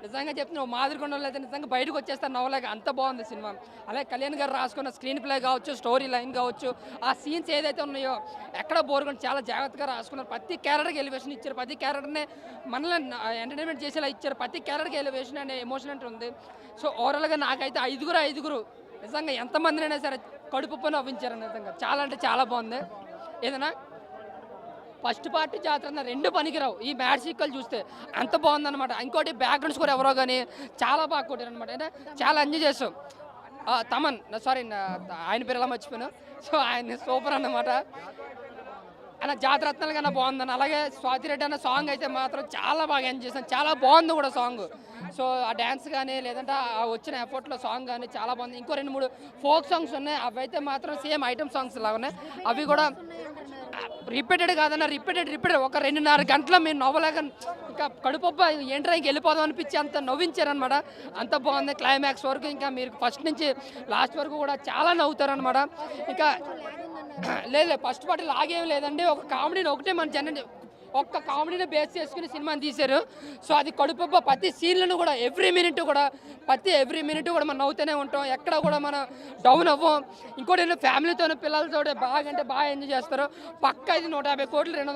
నిజంగా చెప్తున్నా మాదిరికొండలో అయితే నిజంగా బయటకు వచ్చేస్తారు నవ్వలేక అంత బాగుంది సినిమా. అలాగే కళ్యాణ్ గారు రాసుకున్న స్క్రీన్ ప్లే కావచ్చు, స్టోరీ లైన్ కావచ్చు, ఆ సీన్స్ ఏదైతే ఉన్నాయో ఎక్కడ బోర్కొని చాలా జాగ్రత్తగా రాసుకున్నారు. ప్రతి క్యారెక్టర్కి ఎలివేషన్ ఇచ్చారు, ప్రతి క్యారెక్టర్నే మనల్ని ఎంటర్టైన్మెంట్ చేసేలా ఇచ్చారు. ప్రతి క్యారెక్టర్కి ఎలివేషన్ అనే ఎమోషన్ అంటే ఉంది. సో ఓవరాల్గా నాకైతే ఐదుగురు నిజంగా ఎంతమందినైనా సరే కడుపు నవ్వించారు. నిజంగా చాలా అంటే చాలా బాగుంది. ఏదైనా ఫస్ట్ పార్ట్ జాతర అన్న రెండు పనికిరావు ఈ మ్యాడ్ సీక్వెల్ చూస్తే అంత బాగుందన్నమాట. ఇంకోటి బ్యాక్గ్రౌండ్ స్కోర్ ఎవరో కానీ చాలా బాగా కొట్టారు అనమాట. అంటే చాలా ఎంజాయ్ చేస్తాం. తమన్ సారీ ఆయన పేరు ఎలా మర్చిపోయాను. సో ఆయన సూపర్ అన్నమాట. అలా జాతరత్నాలు కన్నా బాగుందని. అలాగే స్వాతి రెడ్డి అన్న సాంగ్ అయితే మాత్రం చాలా బాగా ఎంజాయ్ చేశాను. చాలా బాగుంది కూడా సాంగ్. సో ఆ డ్యాన్స్ కానీ లేదంటే ఆ వచ్చిన ఎఫర్ట్లో సాంగ్ కానీ చాలా బాగుంది. ఇంకో 2-3 ఫోక్ సాంగ్స్ ఉన్నాయి, అవి అయితే మాత్రం సేమ్ ఐటమ్ సాంగ్స్ లాగా ఉన్నాయి. అవి కూడా రిపీటెడ్ కాదన్న రిపీటెడ్ ఒక 2.5 గంటల మీరు నవ్వలేక ఇంకా కడుపొప్ప ఏంట్రా ఇంక వెళ్ళిపోదాం అనిపించి అంత నవ్వించారనమాట. అంత బాగుంది. క్లైమాక్స్ వరకు ఇంకా మీరు ఫస్ట్ నుంచి లాస్ట్ వరకు కూడా చాలా నవ్వుతారనమాట. ఇంకా లేదు ఫస్ట్ పార్ట్ లాగేం లేదండి. ఒక కామెడీని ఒకటే మన ఒక్క కామెడీని బేస్ చేసుకుని సినిమాని తీశారు. సో అది కడుపొప్ప ప్రతి సీన్లను కూడా ఎవ్రీ మినిట్ కూడా మనం నవ్వుతూనే ఉంటాం. ఎక్కడ కూడా మనం డౌన్ అవ్వం. ఇంకోటి ఫ్యామిలీతో పిల్లలతో బాగా అంటే బాగా ఎంజాయ్ చేస్తారు. పక్క ఇది 150 కోట్లు 200